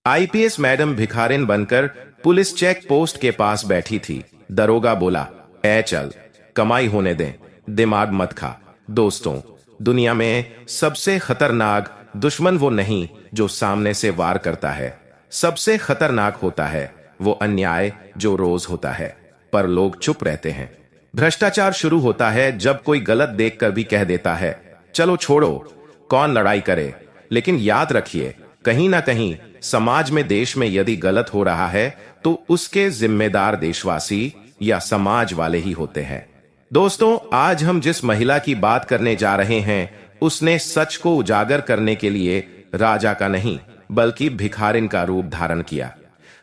IPS madam भिखारिन बनकर police check post के पास बैठी थी। दरोगा बोला, ए चल, कमाई होने दे, दिमाग मत खा। दोस्तों, दुनिया में सबसे खतरनाक दुश्मन वो नहीं जो सामने से वार करता है, सबसे खतरनाक होता है वो अन्याय जो रोज होता है पर लोग चुप रहते हैं। भ्रष्टाचार शुरू होता है जब कोई गलत देखकर भी कह देता है, चलो छोड़ो, कौन लड़ाई करे। लेकिन याद रखिए, कहीं ना कहीं समाज में, देश में यदि गलत हो रहा है तो उसके जिम्मेदार देशवासी या समाज वाले ही होते हैं। दोस्तों, आज हम जिस महिला की बात करने जा रहे हैं उसने सच को उजागर करने के लिए राजा का नहीं बल्कि भिखारिन का रूप धारण किया,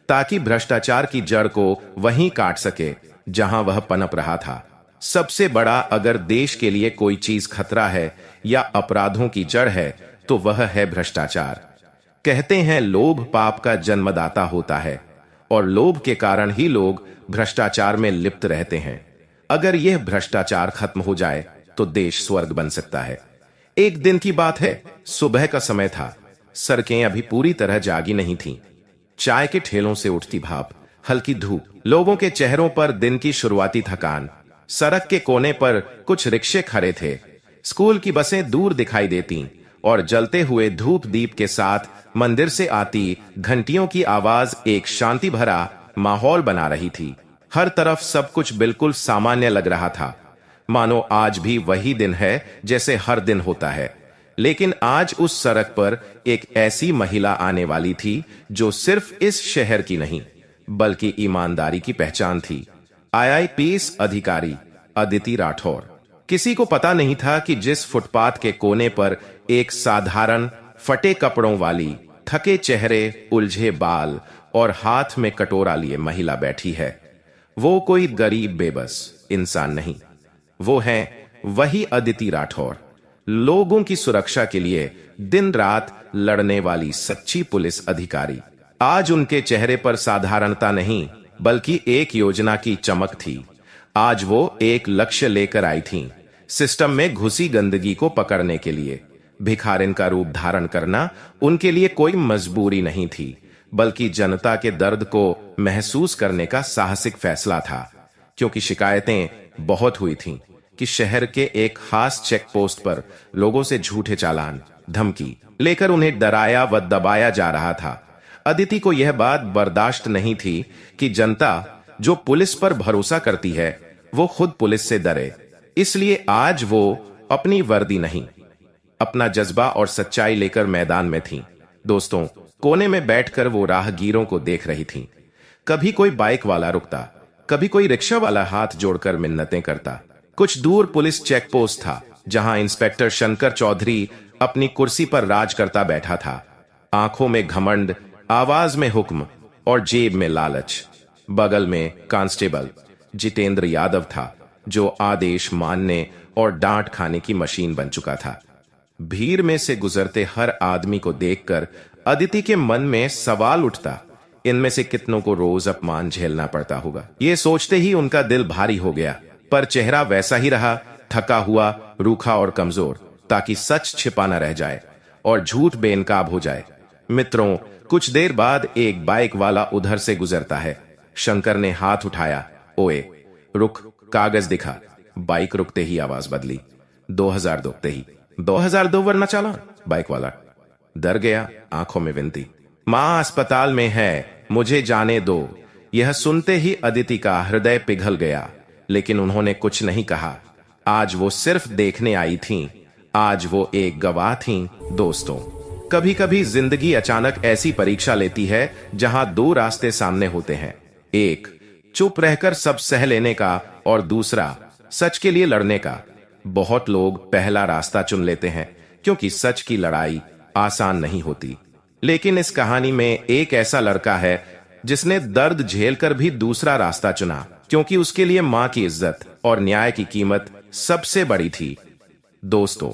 ताकि भ्रष्टाचार की जड़ को वहीं काट सके जहां वह पनप रहा था। सबसे बड़ा अगर देश के लिए कोई चीज खतरा है या अपराधों की जड़ है तो वह है भ्रष्टाचार। कहते हैं लोभ पाप का जन्मदाता होता है और लोभ के कारण ही लोग भ्रष्टाचार में लिप्त रहते हैं। अगर यह भ्रष्टाचार खत्म हो जाए तो देश स्वर्ग बन सकता है। एक दिन की बात है, सुबह का समय था। सड़कें अभी पूरी तरह जागी नहीं थीं। चाय के ठेलों से उठती भाप, हल्की धूप, लोगों के चेहरों पर दिन की शुरुआती थकान। सड़क के कोने पर कुछ रिक्शे खड़े थे। स्कूल की बसें दूर दिखाई देती और जलते हुए धूप दीप के साथ मंदिर से आती घंटियों की आवाज एक शांति भरा माहौल बना रही थी। हर तरफ सब कुछ बिल्कुल सामान्य लग रहा था, मानो आज भी वही दिन है जैसे हर दिन होता है। लेकिन आज उस सड़क पर एक ऐसी महिला आने वाली थी जो सिर्फ इस शहर की नहीं बल्कि ईमानदारी की पहचान थी। आईपीएस अधिकारी अदिति राठौर। किसी को पता नहीं था कि जिस फुटपाथ के कोने पर एक साधारण फटे कपड़ों वाली, थके चेहरे, उलझे बाल और हाथ में कटोरा लिए महिला बैठी है, वो कोई गरीब बेबस इंसान नहीं, वो है वही अदिति राठौर, लोगों की सुरक्षा के लिए दिन रात लड़ने वाली सच्ची पुलिस अधिकारी। आज उनके चेहरे पर साधारणता नहीं बल्कि एक योजना की चमक थी। आज वो एक लक्ष्य लेकर आई थीं, सिस्टम में घुसी गंदगी को पकड़ने के लिए। भिखारिन का रूप धारण करना उनके लिए कोई मजबूरी नहीं थी बल्कि जनता के दर्द को महसूस करने का साहसिक फैसला था। क्योंकि शिकायतें बहुत हुई थीं कि शहर के एक खास चेक पोस्ट पर लोगों से झूठे चालान, धमकी लेकर उन्हें डराया व दबाया जा रहा था। अदिति को यह बात बर्दाश्त नहीं थी कि जनता जो पुलिस पर भरोसा करती है वो खुद पुलिस से डरे। इसलिए आज वो अपनी वर्दी नहीं, अपना जज्बा और सच्चाई लेकर मैदान में थीं। दोस्तों, कोने में बैठकर वो राहगीरों को देख रही थीं। कभी कोई बाइक वाला रुकता, कभी कोई रिक्शा वाला हाथ जोड़कर मिन्नतें करता। कुछ दूर पुलिस चेक पोस्ट था जहां इंस्पेक्टर शंकर चौधरी अपनी कुर्सी पर राज करता बैठा था। आंखों में घमंड, आवाज में हुक्म और जेब में लालच। बगल में कांस्टेबल जितेंद्र यादव था जो आदेश मानने और डांट खाने की मशीन बन चुका था। भीड़ में से गुजरते हर आदमी को देखकर अदिति के मन में सवाल उठता, इनमें से कितनों को रोज अपमान झेलना पड़ता होगा। ये सोचते ही उनका दिल भारी हो गया, पर चेहरा वैसा ही रहा, थका हुआ, रूखा और कमजोर, ताकि सच छिपा न रह जाए और झूठ बेनकाब हो जाए। मित्रों, कुछ देर बाद एक बाइक वाला उधर से गुजरता है। शंकर ने हाथ उठाया, ओए रुक, कागज दिखा। बाइक रुकते ही आवाज बदली, 2000 दुखते ही। 2002 वरना चालान। बाइक वाला डर गया, आंखों में विनती, मां अस्पताल में है, मुझे जाने दो। यह सुनते ही अदिति का हृदय पिघल गया, लेकिन उन्होंने कुछ नहीं कहा। आज वो सिर्फ देखने आई थीं, आज वो एक गवाह थीं। दोस्तों, कभी कभी जिंदगी अचानक ऐसी परीक्षा लेती है जहां दो रास्ते सामने होते हैं, एक चुप रहकर सब सह लेने का और दूसरा सच के लिए लड़ने का। बहुत लोग पहला रास्ता चुन लेते हैं क्योंकि सच की लड़ाई आसान नहीं होती। लेकिन इस कहानी में एक ऐसा लड़का है जिसने दर्द झेलकर भी दूसरा रास्ता चुना, क्योंकि उसके लिए मां की इज्जत और न्याय की कीमत सबसे बड़ी थी। दोस्तों,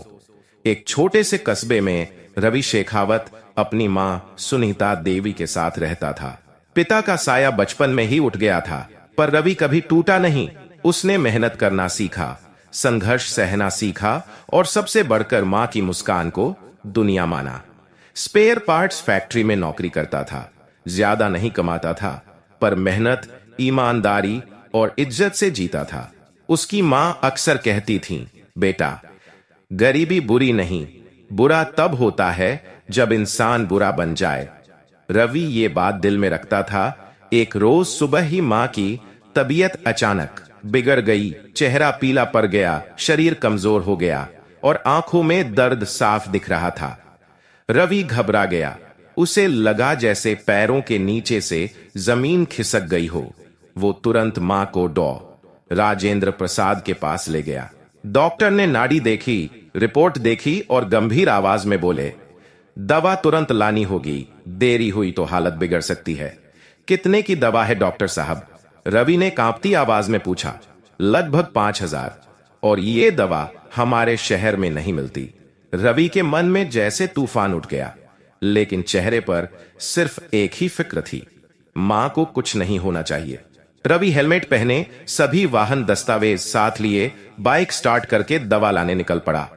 एक छोटे से कस्बे में रवि शेखावत अपनी मां सुनीता देवी के साथ रहता था। पिता का साया बचपन में ही उठ गया था, पर रवि कभी टूटा नहीं। उसने मेहनत करना सीखा, संघर्ष सहना सीखा और सबसे बढ़कर मां की मुस्कान को दुनिया माना। स्पेयर पार्ट्स फैक्ट्री में नौकरी करता था। ज्यादा नहीं कमाता था, पर मेहनत, ईमानदारी और इज्जत से जीता था। उसकी मां अक्सर कहती थीं, बेटा, गरीबी बुरी नहीं, बुरा तब होता है जब इंसान बुरा बन जाए। रवि ये बात दिल में रखता था। एक रोज सुबह ही मां की तबीयत अचानक बिगड़ गई। चेहरा पीला पड़ गया, शरीर कमजोर हो गया और आंखों में दर्द साफ दिख रहा था। रवि घबरा गया। उसे लगा जैसे पैरों के नीचे से जमीन खिसक गई हो। वो तुरंत मां को राजेंद्र प्रसाद के पास ले गया। डॉक्टर ने नाड़ी देखी, रिपोर्ट देखी और गंभीर आवाज में बोले, दवा तुरंत लानी होगी, देरी हुई तो हालत बिगड़ सकती है। कितने की दवा है डॉक्टर साहब? रवि ने कांपती आवाज में पूछा। लगभग 5,000, और ये दवा हमारे शहर में नहीं मिलती। रवि के मन में जैसे तूफान उठ गया, लेकिन चेहरे पर सिर्फ एक ही फिक्र थी, मां को कुछ नहीं होना चाहिए। रवि हेलमेट पहने, सभी वाहन दस्तावेज साथ लिए, बाइक स्टार्ट करके दवा लाने निकल पड़ा।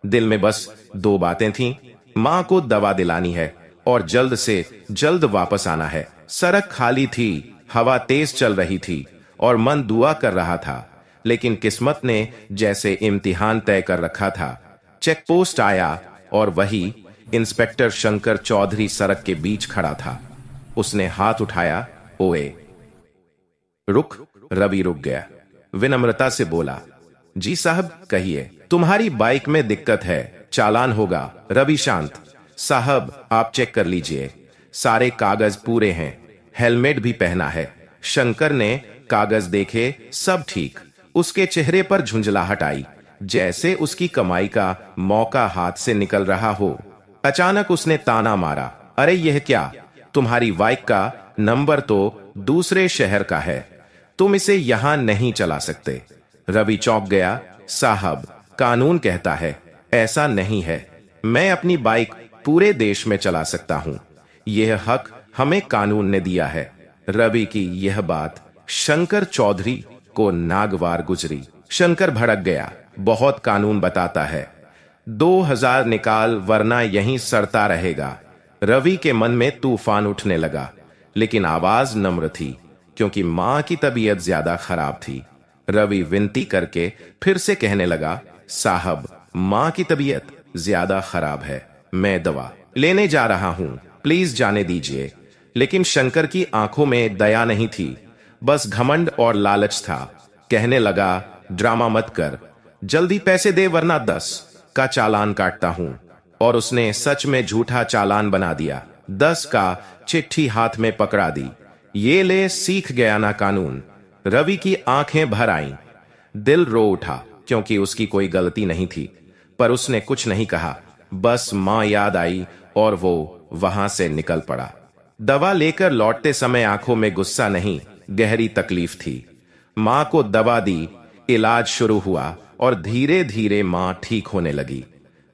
दिल में बस 2 बातें थीं, मां को दवा दिलानी है और जल्द से जल्द वापस आना है। सड़क खाली थी, हवा तेज चल रही थी और मन दुआ कर रहा था, लेकिन किस्मत ने जैसे इम्तिहान तय कर रखा था। चेक पोस्ट आया और वही इंस्पेक्टर शंकर चौधरी सड़क के बीच खड़ा था। उसने हाथ उठाया। ओए रुक। रवि रुक गया, विनम्रता से बोला, जी साहब कहिए। तुम्हारी बाइक में दिक्कत है, चालान होगा। रवि शांत, साहब आप चेक कर लीजिए, सारे कागज पूरे हैं, हेलमेट भी पहना है। शंकर ने कागज देखे, सब ठीक। उसके चेहरे पर झुंझलाहट आई, जैसे उसकी कमाई का मौका हाथ से निकल रहा हो। अचानक उसने ताना मारा, अरे यह क्या? तुम्हारी बाइक का नंबर तो दूसरे शहर का है, तुम इसे यहां नहीं चला सकते। रवि चौंक गया। साहब कानून कहता है ऐसा नहीं है, मैं अपनी बाइक पूरे देश में चला सकता हूं, यह हक हमें कानून ने दिया है। रवि की यह बात शंकर चौधरी को नागवार गुजरी। शंकर भड़क गया, बहुत कानून बताता है, 2,000 निकाल वरना यहीं सड़ता रहेगा। रवि के मन में तूफान उठने लगा, लेकिन आवाज नम्र थी, क्योंकि मां की तबीयत ज्यादा खराब थी। रवि विनती करके फिर से कहने लगा, साहब मां की तबीयत ज्यादा खराब है, मैं दवा लेने जा रहा हूं, प्लीज जाने दीजिए। लेकिन शंकर की आंखों में दया नहीं थी, बस घमंड और लालच था। कहने लगा, ड्रामा मत कर, जल्दी पैसे दे वरना 10 का चालान काटता हूं। और उसने सच में झूठा चालान बना दिया। 10 का चिट्ठी हाथ में पकड़ा दी। ये ले, सीख गया ना कानून। रवि की आंखें भर आईं, दिल रो उठा, क्योंकि उसकी कोई गलती नहीं थी, पर उसने कुछ नहीं कहा। बस मां याद आई और वो वहां से निकल पड़ा। दवा लेकर लौटते समय आंखों में गुस्सा नहीं, गहरी तकलीफ थी। मां को दवा दी, इलाज शुरू हुआ और धीरे धीरे मां ठीक होने लगी।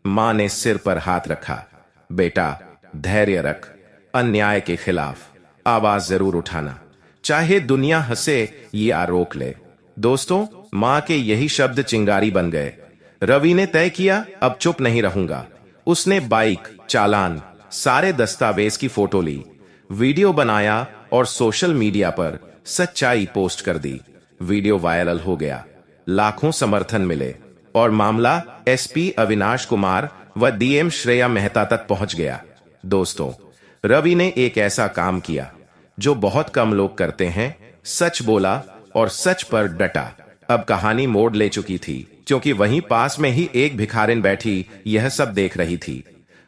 मां ने सिर पर हाथ रखा, बेटा धैर्य रख, अन्याय के खिलाफ आवाज जरूर उठाना, चाहे दुनिया हंसे या रोक ले। दोस्तों, मां के यही शब्द चिंगारी बन गए। रवि ने तय किया, अब चुप नहीं रहूंगा। उसने बाइक, चालान, सारे दस्तावेज की फोटो ली, वीडियो बनाया और सोशल मीडिया पर सच्चाई पोस्ट कर दी। वीडियो वायरल हो गया, लाखों समर्थन मिले और मामला एसपी अविनाश कुमार व डीएम श्रेया मेहता तक पहुंच गया। दोस्तों, रवि ने एक ऐसा काम किया जो बहुत कम लोग करते हैं, सच बोला और सच पर डटा। अब कहानी मोड़ ले चुकी थी, क्योंकि वहीं पास में ही एक भिखारिन बैठी यह सब देख रही थी।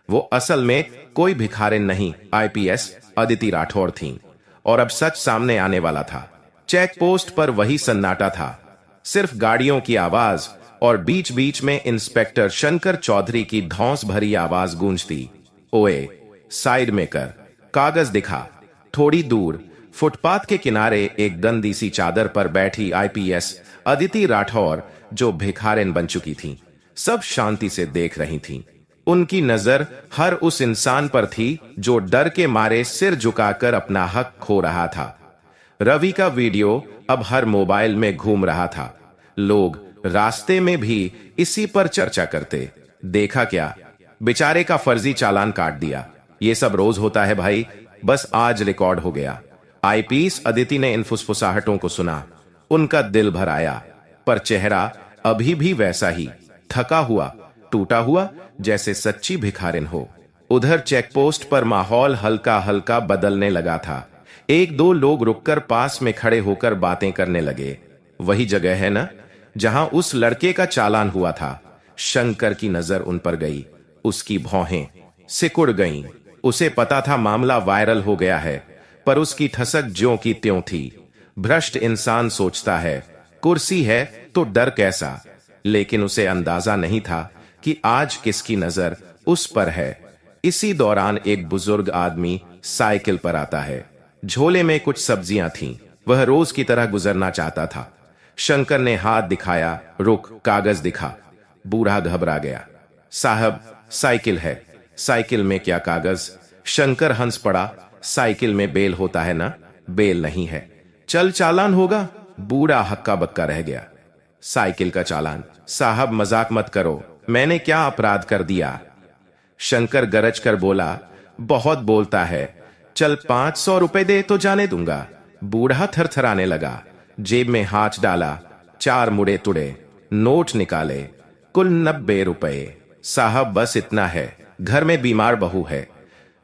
वो असल में कोई भिखारिन नहीं, आईपीएस अदिति राठौर थीं, और अब सच सामने आने वाला था। चेक पोस्ट पर वही सन्नाटा था, सिर्फ गाड़ियों की आवाज और बीच बीच में इंस्पेक्टर शंकर चौधरी की धौंस भरी आवाज गूंजती, ओए साइड में कर, कागज दिखा। थोड़ी दूर फुटपाथ के किनारे एक गंदी सी चादर पर बैठी आईपीएस अदिति राठौर, जो भिखारिन बन चुकी थीं, सब शांति से देख रही थीं। उनकी नजर हर उस इंसान पर थी जो डर के मारे सिर झुकाकर अपना हक खो रहा था। रवि का वीडियो अब हर मोबाइल में घूम रहा था। लोग रास्ते में भी इसी पर चर्चा करते। देखा क्या, बेचारे का फर्जी चालान काट दिया, ये सब रोज होता है भाई, बस आज रिकॉर्ड हो गया। आईपीएस अदिति ने इन फुसफुसाहटों को सुना। उनका दिल भर आया, पर चेहरा अभी भी वैसा ही थका हुआ, टूटा हुआ, जैसे सच्ची भिखारिन हो। उधर चेकपोस्ट पर माहौल हल्का हल्का बदलने लगा था। एक दो लोग रुककर पास में खड़े होकर बातें करने लगे। वही जगह है ना जहां उस लड़के का चालान हुआ था। शंकर की नजर उन पर गई। उसकी भौहें सिकुड़ गईं। उसे पता था मामला वायरल हो गया है, पर उसकी ठसक ज्यों की त्यों थी। भ्रष्ट इंसान सोचता है कुर्सी है तो डर कैसा, लेकिन उसे अंदाजा नहीं था कि आज किसकी नजर उस पर है। इसी दौरान एक बुजुर्ग आदमी साइकिल पर आता है। झोले में कुछ सब्जियां थीं। वह रोज की तरह गुजरना चाहता था। शंकर ने हाथ दिखाया, रुक, कागज दिखा। बूढ़ा घबरा गया। साहब, साइकिल है। साइकिल में क्या कागज? शंकर हंस पड़ा। साइकिल में बेल होता है ना? बेल नहीं है। चल चालान होगा। बूढ़ा हक्का बक्का रह गया। साइकिल का चालान? साहब मजाक मत करो, मैंने क्या अपराध कर दिया? शंकर गरज कर बोला, बहुत बोलता है, चल 500 रुपए दे तो जाने दूंगा। बूढ़ा थरथराने लगा। जेब में हाथ डाला, 4 मुड़े तुड़े नोट निकाले, कुल 90 रुपए। साहब बस इतना है, घर में बीमार बहू है,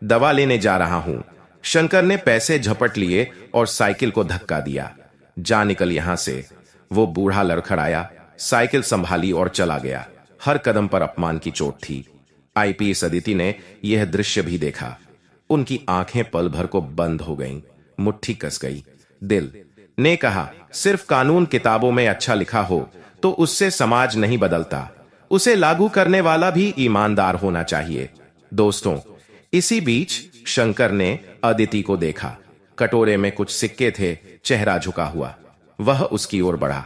दवा लेने जा रहा हूं। शंकर ने पैसे झपट लिए और साइकिल को धक्का दिया। जा निकल यहां से। वो बूढ़ा लड़खड़ाया, साइकिल संभाली और चला गया। हर कदम पर अपमान की चोट थी। आईपीएस अदिति ने यह दृश्य भी देखा। उनकी आंखें पल भर को बंद हो गईं, मुट्ठी कस गई। दिल ने कहा, सिर्फ कानून किताबों में अच्छा लिखा हो तो उससे समाज नहीं बदलता, उसे लागू करने वाला भी ईमानदार होना चाहिए। दोस्तों, इसी बीच शंकर ने अदिति को देखा। कटोरे में कुछ सिक्के थे, चेहरा झुका हुआ। वह उसकी ओर बढ़ा।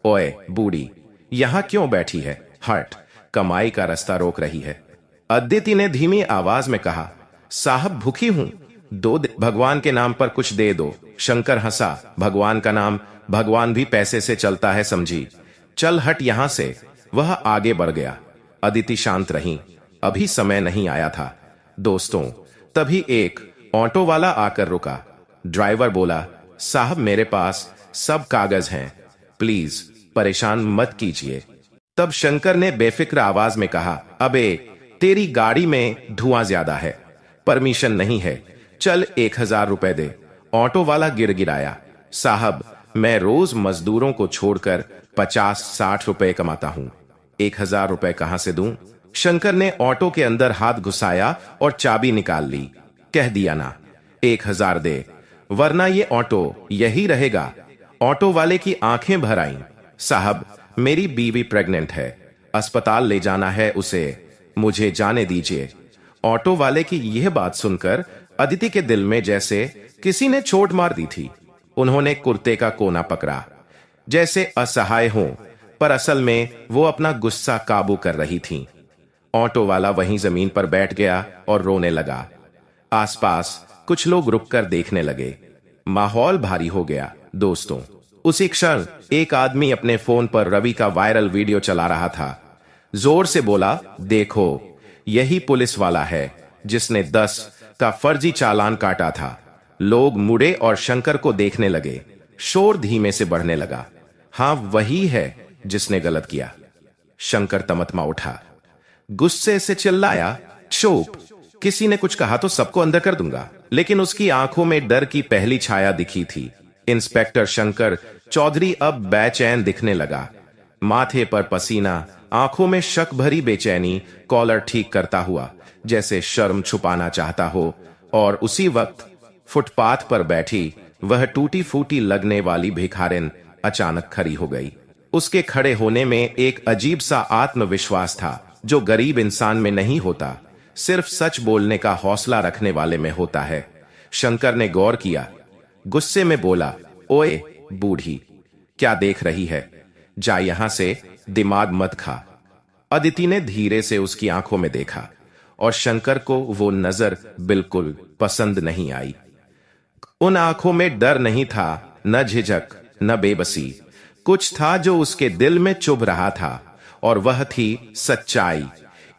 ओए बूढ़ी, यहां क्यों बैठी है? हट, कमाई का रास्ता रोक रही है। अदिति ने धीमी आवाज में कहा, साहब भूखी हूं, भगवान के नाम पर कुछ दे दो। शंकर हंसा, भगवान का नाम? भगवान भी पैसे से चलता है समझी। चल हट यहां से। वह आगे बढ़ गया। अदिति शांत रही। अभी समय नहीं आया था। दोस्तों, तभी एक ऑटो वाला आकर रुका। ड्राइवर बोला, साहब मेरे पास सब कागज हैं, प्लीज परेशान मत कीजिए। तब शंकर ने बेफिक्र आवाज में कहा, अबे तेरी गाड़ी में धुआं ज्यादा है, परमिशन नहीं है, चल 1000 रुपए दे। ऑटो वाला गिड़गिड़ाया, साहब मैं रोज मजदूरों को छोड़कर 50-60 रुपए कमाता हूं, 1000 रुपए कहां से दूं? शंकर ने ऑटो के अंदर हाथ घुसाया और चाबी निकाल ली। कह दिया ना, 1000 दे, वरना ये ऑटो यही रहेगा। ऑटो वाले की आंखें भर आईं। साहब मेरी बीवी प्रेग्नेंट है, अस्पताल ले जाना है उसे, मुझे जाने दीजिए। ऑटो वाले की यह बात सुनकर अदिति के दिल में जैसे किसी ने चोट मार दी थी। उन्होंने कुर्ते का कोना पकड़ा, जैसे असहाय हों, पर असल में वो अपना गुस्सा काबू कर रही थीं। ऑटो वाला वहीं जमीन पर बैठ गया और रोने लगा। आसपास कुछ लोग रुककर देखने लगे। माहौल भारी हो गया। दोस्तों, उसी क्षण एक आदमी अपने फोन पर रवि का वायरल वीडियो चला रहा था। जोर से बोला, देखो यही पुलिस वाला है जिसने 10 का फर्जी चालान काटा था। लोग मुड़े और शंकर को देखने लगे। शोर धीमे से बढ़ने लगा। हां, वही है जिसने गलत किया। शंकर तमतमा उठा, गुस्से से चिल्लाया, चुप, किसी ने कुछ कहा तो सबको अंदर कर दूंगा। लेकिन उसकी आंखों में डर की पहली छाया दिखी थी। इंस्पेक्टर शंकर चौधरी अब बेचैन दिखने लगा। माथे पर पसीना, आंखों में शक भरी बेचैनी, कॉलर ठीक करता हुआ जैसे शर्म छुपाना चाहता हो। और उसी वक्त फुटपाथ पर बैठी वह टूटी फूटी लगने वाली भिखारिन अचानक खड़ी हो गई। उसके खड़े होने में एक अजीब सा आत्मविश्वास था जो गरीब इंसान में नहीं होता, सिर्फ सच बोलने का हौसला रखने वाले में होता है। शंकर ने गौर किया, गुस्से में बोला, ओए बूढ़ी, क्या देख रही है? जा यहां से, दिमाग मत खा। अदिति ने धीरे से उसकी आंखों में देखा और शंकर को वो नजर बिल्कुल पसंद नहीं आई। उन आंखों में डर नहीं था, न झिझक, न बेबसी। कुछ था जो उसके दिल में चुभ रहा था, और वह थी सच्चाई।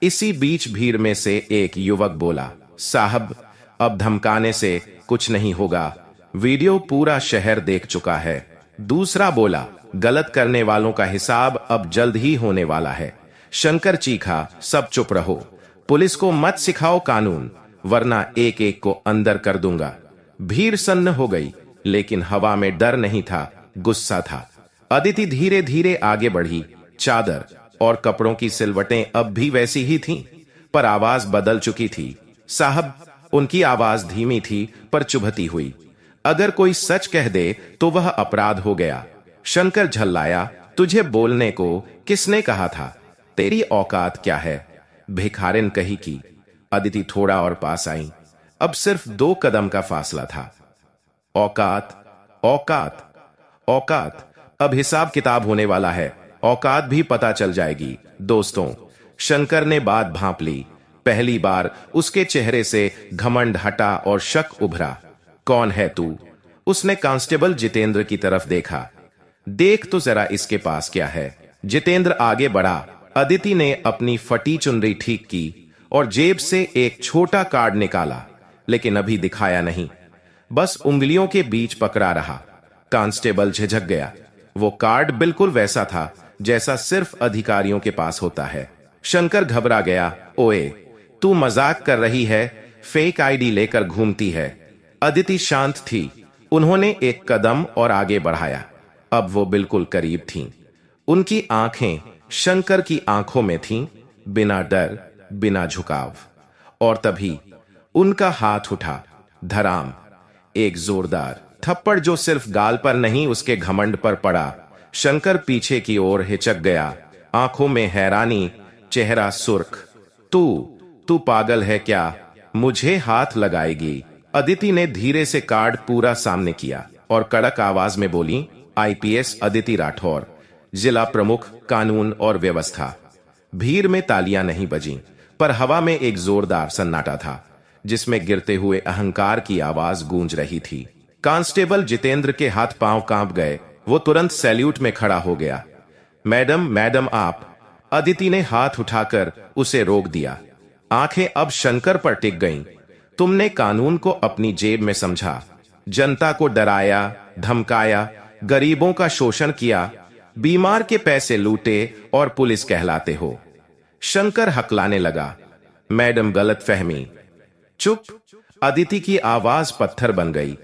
इसी बीच भीड़ में से एक युवक बोला, साहब, अब धमकाने से कुछ नहीं होगा, वीडियो पूरा शहर देख चुका है। दूसरा बोला, गलत करने वालों का हिसाब अब जल्द ही होने वाला है। शंकर चीखा, सब चुप रहो, पुलिस को मत सिखाओ कानून, वरना एक एक को अंदर कर दूंगा। भीड़ सन्न हो गई, लेकिन हवा में डर नहीं था, गुस्सा था। अदिति धीरे धीरे आगे बढ़ी। चादर और कपड़ों की सिलवटें अब भी वैसी ही थीं, पर आवाज बदल चुकी थी। साहब, उनकी आवाज धीमी थी पर चुभती हुई। अगर कोई सच कह दे तो वह अपराध हो गया। शंकर झल्लाया, तुझे बोलने को किसने कहा था? तेरी औकात क्या है? भिखारिन कही की। अदिति थोड़ा और पास आई। अब सिर्फ 2 कदम का फासला था। औकात, औकात, औकात, अब हिसाब किताब होने वाला है। औकात भी पता चल जाएगी। दोस्तों, शंकर ने बात भांप ली। पहली बार उसके चेहरे से घमंड हटा और शक उभरा। कौन है तू? उसने कांस्टेबल जितेंद्र की तरफ देखा। देख तो जरा इसके पास क्या है। जितेंद्र आगे बढ़ा। अदिति ने अपनी फटी चुनरी ठीक की और जेब से एक छोटा कार्ड निकाला, लेकिन अभी दिखाया नहीं, बस उंगलियों के बीच पकड़ा रहा। कांस्टेबल झिझक गया। वो कार्ड बिल्कुल वैसा था जैसा सिर्फ अधिकारियों के पास होता है। शंकर घबरा गया। ओए, तू मजाक कर रही है? फेक आईडी लेकर घूमती है? अदिति शांत थी। उन्होंने एक कदम और आगे बढ़ाया। अब वो बिल्कुल करीब थीं। उनकी आंखें शंकर की आंखों में थीं, बिना डर, बिना झुकाव। और तभी उनका हाथ उठा। धड़ाम, एक जोरदार थप्पड़ जो सिर्फ गाल पर नहीं उसके घमंड पर पड़ा। शंकर पीछे की ओर हिचक गया, आंखों में हैरानी, चेहरा सुर्ख। तू पागल है क्या? मुझे हाथ लगाएगी? अदिति ने धीरे से कार्ड पूरा सामने किया और कड़क आवाज में बोली, आईपीएस अदिति राठौर, जिला प्रमुख कानून और व्यवस्था। भीड़ में तालियां नहीं बजीं, पर हवा में एक जोरदार सन्नाटा था, जिसमें गिरते हुए अहंकार की आवाज गूंज रही थी। कांस्टेबल जितेंद्र के हाथ पांव कांप गए। वो तुरंत सैल्यूट में खड़ा हो गया। मैडम, मैडम आप। अदिति ने हाथ उठाकर उसे रोक दिया। आंखें अब शंकर पर टिक गईं। तुमने कानून को अपनी जेब में समझा, जनता को डराया, धमकाया, गरीबों का शोषण किया, बीमार के पैसे लूटे और पुलिस कहलाते हो। शंकर हकलाने लगा। मैडम, गलतफहमी। चुप। अदिति की आवाज पत्थर बन गई।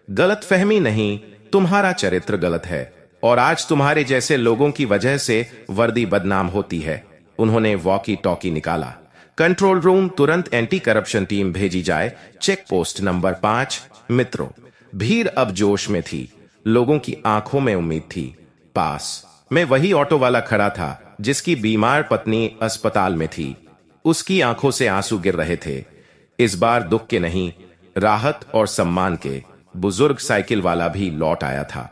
गलतफहमी नहीं, तुम्हारा चरित्र गलत है और आज तुम्हारे जैसे लोगों की वजह से वर्दी बदनाम होती है। उन्होंने वॉकी टॉकी निकाला। कंट्रोल रूम, तुरंत एंटी करप्शन टीम भेजी जाए। Check post number 5। मित्रों, भीड़ अब जोश में थी। लोगों की आंखों में उम्मीद थी। पास में वही ऑटो वाला खड़ा था जिसकी बीमार पत्नी अस्पताल में थी। उसकी आंखों से आंसू गिर रहे थे। इस बार दुख के नहीं, राहत और सम्मान के। बुजुर्ग साइकिल वाला भी लौट आया था।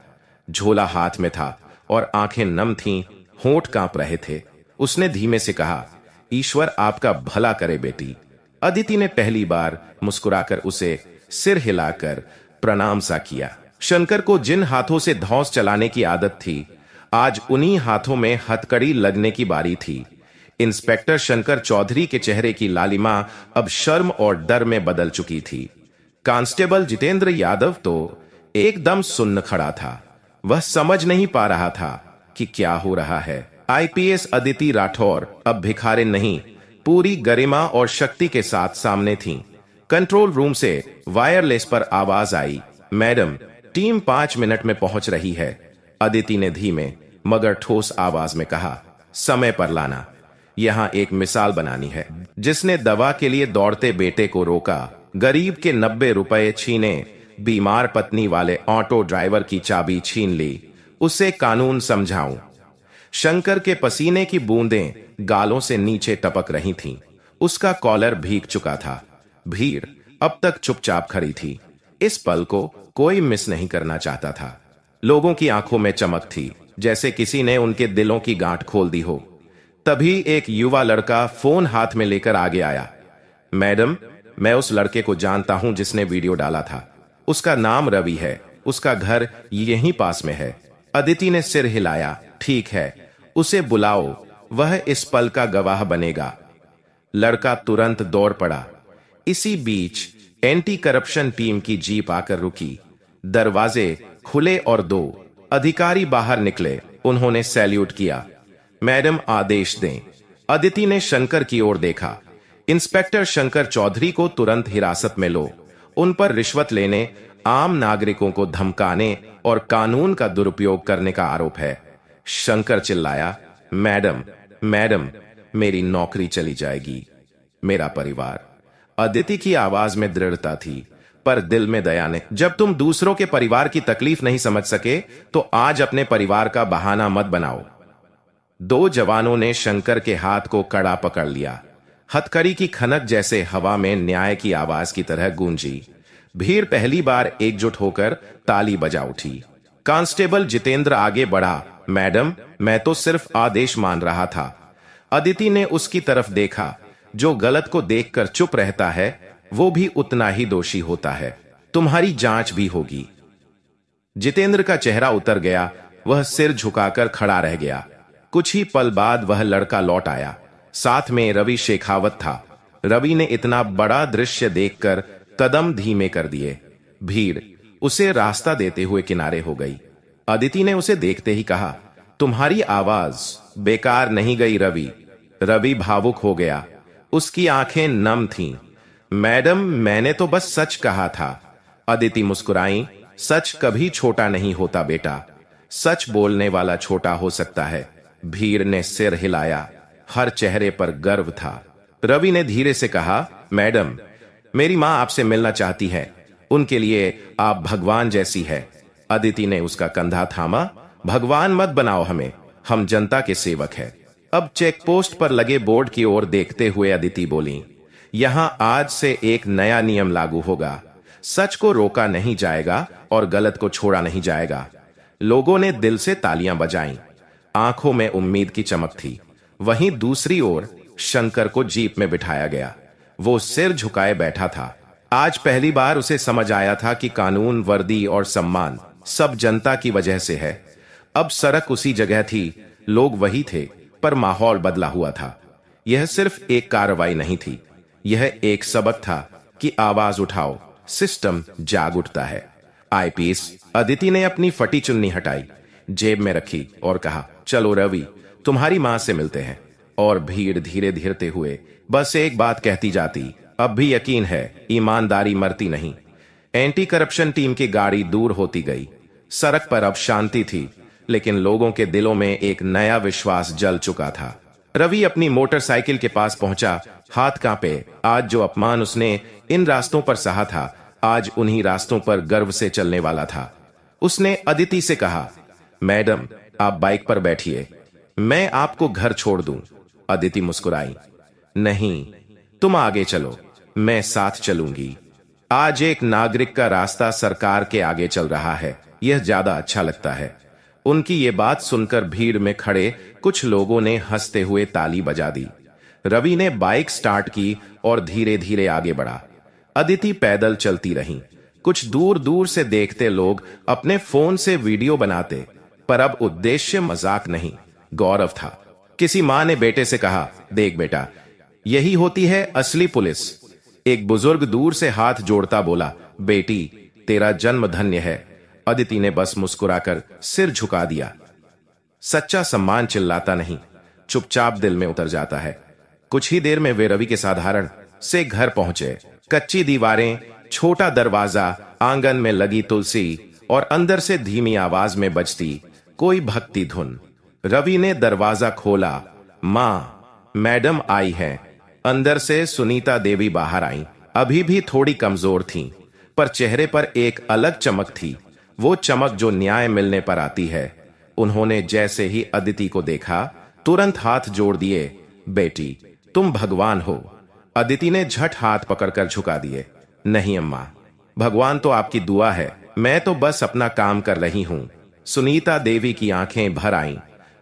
झोला हाथ में था और आंखें नम थीं, होंठ कांप रहे थे। उसने धीमे से कहा, ईश्वर आपका भला करे बेटी। अदिति ने पहली बार मुस्कुराकर उसे सिर हिलाकर प्रणाम सा किया। शंकर को जिन हाथों से धौंस चलाने की आदत थी, आज उन्हीं हाथों में हथकड़ी लगने की बारी थी। इंस्पेक्टर शंकर चौधरी के चेहरे की लालिमा अब शर्म और डर में बदल चुकी थी। कांस्टेबल जितेंद्र यादव तो एकदम सुन्न खड़ा था। वह समझ नहीं पा रहा था कि क्या हो रहा है। आईपीएस अदिति राठौर अब भिखारिन नहीं, पूरी गरिमा और शक्ति के साथ सामने थीं। कंट्रोल रूम से वायरलेस पर आवाज आई, मैडम, टीम 5 मिनट में पहुंच रही है। अदिति ने धीमे मगर ठोस आवाज में कहा, समय पर लाना। यहां एक मिसाल बनानी है। जिसने दवा के लिए दौड़ते बेटे को रोका, गरीब के 90 रुपए छीने, बीमार पत्नी वाले ऑटो ड्राइवर की चाबी छीन ली, उसे कानून समझाऊं। शंकर के पसीने की बूंदें गालों से नीचे टपक रही थीं। उसका कॉलर भीग चुका था। भीड़ अब तक चुपचाप खड़ी थी। इस पल को कोई मिस नहीं करना चाहता था। लोगों की आंखों में चमक थी, जैसे किसी ने उनके दिलों की गांठ खोल दी हो। तभी एक युवा लड़का फोन हाथ में लेकर आगे आया। मैडम, मैं उस लड़के को जानता हूं जिसने वीडियो डाला था। उसका नाम रवि है। उसका घर यहीं पास में है। अदिति ने सिर हिलाया। ठीक है, उसे बुलाओ, वह इस पल का गवाह बनेगा। लड़का तुरंत दौड़ पड़ा। इसी बीच एंटी करप्शन टीम की जीप आकर रुकी। दरवाजे खुले और 2 अधिकारी बाहर निकले। उन्होंने सैल्यूट किया। मैडम, आदेश दें। अदिति ने शंकर की ओर देखा। इंस्पेक्टर शंकर चौधरी को तुरंत हिरासत में लो। उन पर रिश्वत लेने, आम नागरिकों को धमकाने और कानून का दुरुपयोग करने का आरोप है। शंकर चिल्लाया, मैडम, मैडम, मेरी नौकरी चली जाएगी, मेरा परिवार। अदिति की आवाज में दृढ़ता थी, पर दिल में दया नहीं। जब तुम दूसरों के परिवार की तकलीफ नहीं समझ सके, तो आज अपने परिवार का बहाना मत बनाओ। 2 जवानों ने शंकर के हाथ को कड़ा पकड़ लिया। हथकड़ी की खनक जैसे हवा में न्याय की आवाज की तरह गूंजी। भीड़ पहली बार एकजुट होकर ताली बजा उठी। कांस्टेबल जितेंद्र आगे बढ़ा, मैडम, मैं तो सिर्फ आदेश मान रहा था। अदिति ने उसकी तरफ देखा। जो गलत को देखकर चुप रहता है, वो भी उतना ही दोषी होता है। तुम्हारी जांच भी होगी। जितेंद्र का चेहरा उतर गया। वह सिर झुकाकर खड़ा रह गया। कुछ ही पल बाद वह लड़का लौट आया। साथ में रवि शेखावत था। रवि ने इतना बड़ा दृश्य देखकर कदम धीमे कर दिए। भीड़ उसे रास्ता देते हुए किनारे हो गई। अदिति ने उसे देखते ही कहा, तुम्हारी आवाज बेकार नहीं गई रवि। रवि भावुक हो गया। उसकी आंखें नम थीं। मैडम, मैंने तो बस सच कहा था। अदिति मुस्कुराई, सच कभी छोटा नहीं होता बेटा। सच बोलने वाला छोटा हो सकता है। भीड़ ने सिर हिलाया। हर चेहरे पर गर्व था। रवि ने धीरे से कहा, मैडम, मेरी मां आपसे मिलना चाहती है। उनके लिए आप भगवान जैसी है। अदिति ने उसका कंधा थामा। भगवान मत बनाओ हमें, हम जनता के सेवक हैं। अब चेकपोस्ट पर लगे बोर्ड की ओर देखते हुए अदिति बोली, यहां आज से एक नया नियम लागू होगा। सच को रोका नहीं जाएगा और गलत को छोड़ा नहीं जाएगा। लोगों ने दिल से तालियां बजाईं। आंखों में उम्मीद की चमक थी। वहीं दूसरी ओर शंकर को जीप में बिठाया गया। वो सिर झुकाए बैठा था। आज पहली बार उसे समझ आया था कि कानून, वर्दी और सम्मान सब जनता की वजह से है। अब सड़क उसी जगह थी, लोग वही थे, पर माहौल बदला हुआ था। यह सिर्फ एक कार्रवाई नहीं थी, यह एक सबक था कि आवाज उठाओ, सिस्टम जाग उठता है। आईपीएस अदिति ने अपनी फटी चुन्नी हटाई, जेब में रखी और कहा, चलो रवि, तुम्हारी मां से मिलते हैं। और भीड़ धीरे धीरे हुए बस एक बात कहती जाती, अब भी यकीन है, ईमानदारी मरती नहीं। एंटी करप्शन टीम की गाड़ी दूर होती गई। सड़क पर अब शांति थी, लेकिन लोगों के दिलों में एक नया विश्वास जल चुका था। रवि अपनी मोटरसाइकिल के पास पहुंचा, हाथ कांपे। आज जो अपमान उसने इन रास्तों पर सहा था, आज उन्हीं रास्तों पर गर्व से चलने वाला था। उसने अदिति से कहा, मैडम, आप बाइक पर बैठिए, मैं आपको घर छोड़ दूं। अदिति मुस्कुराई, नहीं, तुम आगे चलो, मैं साथ चलूंगी। आज एक नागरिक का रास्ता सरकार के आगे चल रहा है, यह ज्यादा अच्छा लगता है। उनकी ये बात सुनकर भीड़ में खड़े कुछ लोगों ने हंसते हुए ताली बजा दी। रवि ने बाइक स्टार्ट की और धीरे धीरे आगे बढ़ा। अदिति पैदल चलती रहीं। कुछ दूर दूर से देखते लोग अपने फोन से वीडियो बनाते, पर अब उद्देश्य मजाक नहीं, गौरव था। किसी मां ने बेटे से कहा, देख बेटा, यही होती है असली पुलिस। एक बुजुर्ग दूर से हाथ जोड़ता बोला, बेटी, तेरा जन्म धन्य है। अदिति ने बस मुस्कुराकर सिर झुका दिया। सच्चा सम्मान चिल्लाता नहीं, चुपचाप दिल में उतर जाता है। कुछ ही देर में वे रवि के साधारण से घर पहुंचे। कच्ची दीवारें, छोटा दरवाजा, आंगन में लगी तुलसी और अंदर से धीमी आवाज में बजती कोई भक्ति धुन। रवि ने दरवाजा खोला। मां, मैडम आई है। अंदर से सुनीता देवी बाहर आई। अभी भी थोड़ी कमजोर थीं, पर चेहरे पर एक अलग चमक थी, वो चमक जो न्याय मिलने पर आती है। उन्होंने जैसे ही अदिति को देखा, तुरंत हाथ जोड़ दिए, बेटी, तुम भगवान हो। अदिति ने झट हाथ पकड़कर झुका दिए, नहीं अम्मा, भगवान तो आपकी दुआ है, मैं तो बस अपना काम कर रही हूं। सुनीता देवी की आंखें भर आईं।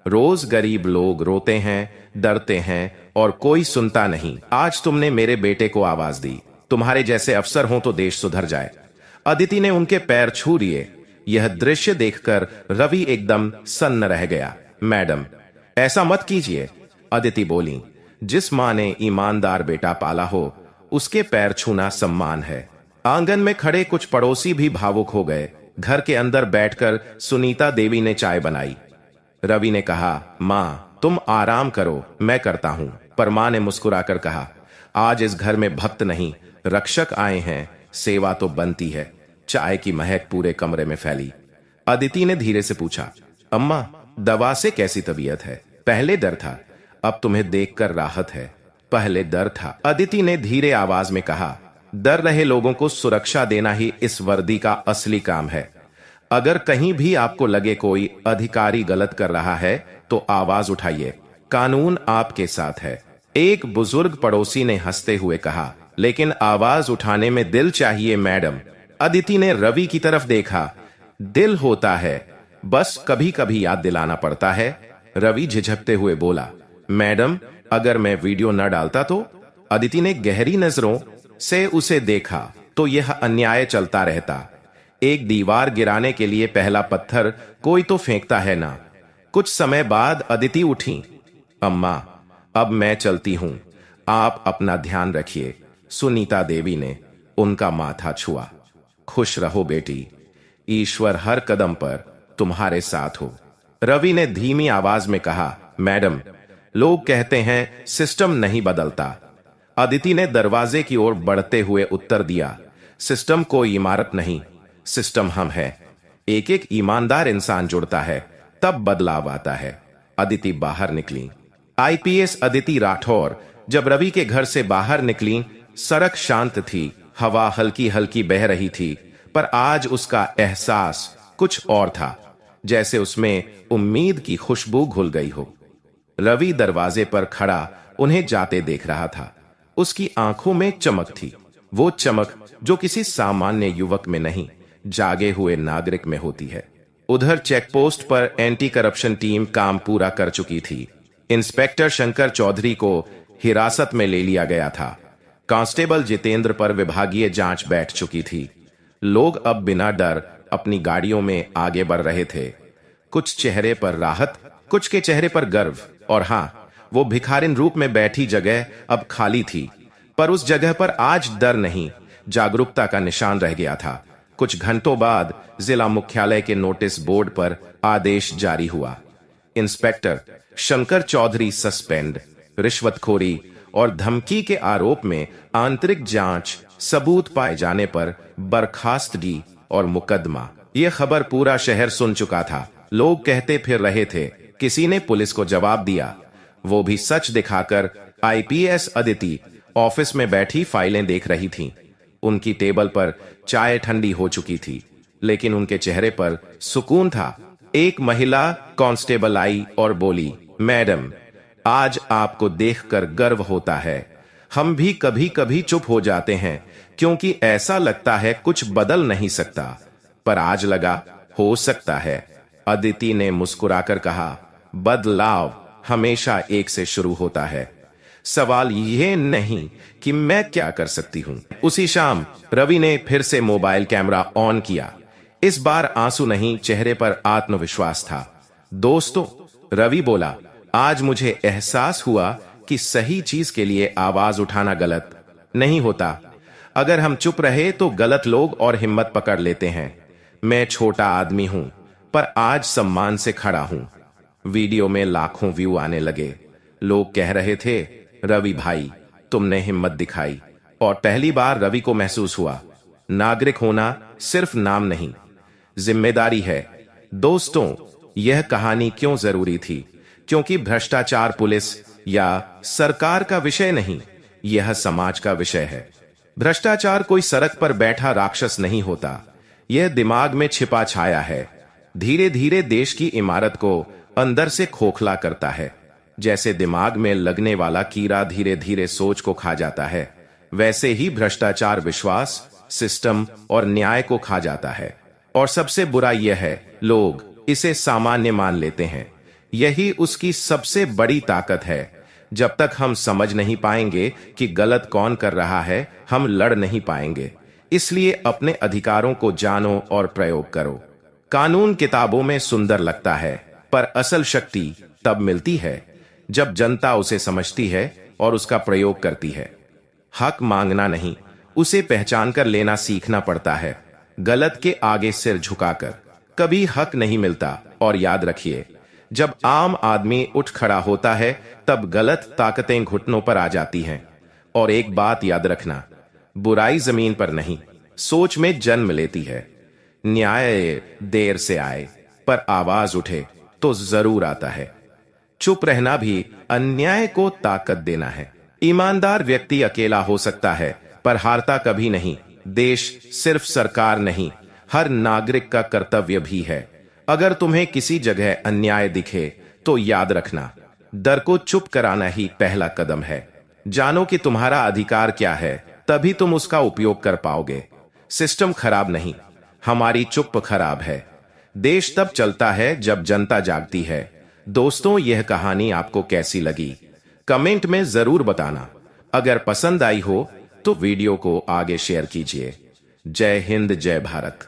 रोज गरीब लोग रोते हैं, डरते हैं और कोई सुनता नहीं। आज तुमने मेरे बेटे को आवाज दी। तुम्हारे जैसे अफसर हों तो देश सुधर जाए। अदिति ने उनके पैर छू लिए। यह दृश्य देखकर रवि एकदम सन्न रह गया। मैडम, ऐसा मत कीजिए, अदिति बोली। जिस मां ने ईमानदार बेटा पाला हो, उसके पैर छूना सम्मान है। आंगन में खड़े कुछ पड़ोसी भी भावुक हो गए। घर के अंदर बैठकर सुनीता देवी ने चाय बनाई। रवि ने कहा, माँ तुम आराम करो, मैं करता हूं। पर माँ ने मुस्कुराकर कहा, आज इस घर में भक्त नहीं रक्षक आए हैं, सेवा तो बनती है। चाय की महक पूरे कमरे में फैली। अदिति ने धीरे से पूछा, अम्मा दवा से कैसी तबीयत है? पहले डर था, अब तुम्हें देखकर राहत है। पहले डर था, अदिति ने धीरे आवाज में कहा। डर रहे लोगों को सुरक्षा देना ही इस वर्दी का असली काम है। अगर कहीं भी आपको लगे कोई अधिकारी गलत कर रहा है तो आवाज उठाइए, कानून आपके साथ है। एक बुजुर्ग पड़ोसी ने हंसते हुए कहा, लेकिन आवाज उठाने में दिल चाहिए मैडम। अदिति ने रवि की तरफ देखा। दिल होता है, बस कभी कभी याद दिलाना पड़ता है। रवि झिझकते हुए बोला, मैडम अगर मैं वीडियो न डालता तो? अदिति ने गहरी नजरों से उसे देखा तो यह अन्याय चलता रहता। एक दीवार गिराने के लिए पहला पत्थर कोई तो फेंकता है ना। कुछ समय बाद अदिति उठी। अम्मा अब मैं चलती हूं, आप अपना ध्यान रखिए। सुनीता देवी ने उनका माथा छुआ। खुश रहो बेटी, ईश्वर हर कदम पर तुम्हारे साथ हो। रवि ने धीमी आवाज में कहा, मैडम लोग कहते हैं सिस्टम नहीं बदलता। अदिति ने दरवाजे की ओर बढ़ते हुए उत्तर दिया, सिस्टम कोई इमारत नहीं, सिस्टम हम है। एक एक ईमानदार इंसान जुड़ता है तब बदलाव आता है। अदिति बाहर निकली। आईपीएस अदिति राठौर जब रवि के घर से बाहर निकली, सड़क शांत थी, हवा हल्की हल्की बह रही थी, पर आज उसका एहसास कुछ और था, जैसे उसमें उम्मीद की खुशबू घुल गई हो। रवि दरवाजे पर खड़ा उन्हें जाते देख रहा था। उसकी आंखों में चमक थी, वो चमक जो किसी सामान्य युवक में नहीं, जागे हुए नागरिक में होती है। उधर चेकपोस्ट पर एंटी करप्शन टीम काम पूरा कर चुकी थी। इंस्पेक्टर शंकर चौधरी को हिरासत में ले लिया गया था। कांस्टेबल जितेंद्र पर विभागीय जांच बैठ चुकी थी। लोग अब बिना डर अपनी गाड़ियों में आगे बढ़ रहे थे। कुछ चेहरे पर राहत, कुछ के चेहरे पर गर्व। और हां, वो भिखारिन रूप में बैठी जगह अब खाली थी, पर उस जगह पर आज डर नहीं, जागरूकता का निशान रह गया था। कुछ घंटों बाद जिला मुख्यालय के नोटिस बोर्ड पर आदेश जारी हुआ। इंस्पेक्टर शंकर चौधरी सस्पेंड, रिश्वतखोरी और धमकी के आरोप में आंतरिक जांच, सबूत पाए जाने पर बर्खास्तगी और मुकदमा। यह खबर पूरा शहर सुन चुका था। लोग कहते फिर रहे थे, किसी ने पुलिस को जवाब दिया, वो भी सच दिखाकर। आईपीएस अदिति ऑफिस में बैठी फाइलें देख रही थीं। उनकी टेबल पर चाय ठंडी हो चुकी थी, लेकिन उनके चेहरे पर सुकून था। एक महिला कांस्टेबल आई और बोली, मैडम आज आपको देखकर गर्व होता है। हम भी कभी कभी चुप हो जाते हैं क्योंकि ऐसा लगता है कुछ बदल नहीं सकता, पर आज लगा हो सकता है। अदिति ने मुस्कुराकर कहा, बदलाव हमेशा एक से शुरू होता है। सवाल यह नहीं कि मैं क्या कर सकती हूं। उसी शाम रवि ने फिर से मोबाइल कैमरा ऑन किया। इस बार आंसू नहीं, चेहरे पर आत्मविश्वास था। दोस्तों, रवि बोला, आज मुझे एहसास हुआ कि सही चीज के लिए आवाज उठाना गलत नहीं होता। अगर हम चुप रहे तो गलत लोग और हिम्मत पकड़ लेते हैं। मैं छोटा आदमी हूं, पर आज सम्मान से खड़ा हूं। वीडियो में लाखों व्यू आने लगे। लोग कह रहे थे, रवि भाई तुमने हिम्मत दिखाई। और पहली बार रवि को महसूस हुआ, नागरिक होना सिर्फ नाम नहीं, जिम्मेदारी है। दोस्तों, यह कहानी क्यों जरूरी थी? क्योंकि भ्रष्टाचार पुलिस या सरकार का विषय नहीं, यह समाज का विषय है। भ्रष्टाचार कोई सड़क पर बैठा राक्षस नहीं होता, यह दिमाग में छिपा छाया है। धीरे धीरे देश की इमारत को अंदर से खोखला करता है। जैसे दिमाग में लगने वाला कीड़ा धीरे धीरे सोच को खा जाता है, वैसे ही भ्रष्टाचार विश्वास, सिस्टम और न्याय को खा जाता है। और सबसे बुरा यह है, लोग इसे सामान्य मान लेते हैं। यही उसकी सबसे बड़ी ताकत है। जब तक हम समझ नहीं पाएंगे कि गलत कौन कर रहा है, हम लड़ नहीं पाएंगे। इसलिए अपने अधिकारों को जानो और प्रयोग करो। कानून किताबों में सुंदर लगता है, पर असल शक्ति तब मिलती है जब जनता उसे समझती है और उसका प्रयोग करती है। हक मांगना नहीं, उसे पहचान कर लेना सीखना पड़ता है। गलत के आगे सिर झुकाकर कभी हक नहीं मिलता। और याद रखिए, जब आम आदमी उठ खड़ा होता है तब गलत ताकतें घुटनों पर आ जाती हैं। और एक बात याद रखना, बुराई जमीन पर नहीं, सोच में जन्म लेती है। न्याय देर से आए, पर आवाज उठे तो जरूर आता है। चुप रहना भी अन्याय को ताकत देना है। ईमानदार व्यक्ति अकेला हो सकता है, पर हारता कभी नहीं। देश सिर्फ सरकार नहीं, हर नागरिक का कर्तव्य भी है। अगर तुम्हें किसी जगह अन्याय दिखे तो याद रखना, डर को चुप कराना ही पहला कदम है। जानो कि तुम्हारा अधिकार क्या है, तभी तुम उसका उपयोग कर पाओगे। सिस्टम खराब नहीं, हमारी चुप खराब है। देश तब चलता है जब जनता जागती है। दोस्तों, यह कहानी आपको कैसी लगी कमेंट में जरूर बताना। अगर पसंद आई हो तो वीडियो को आगे शेयर कीजिए। जय हिंद, जय भारत।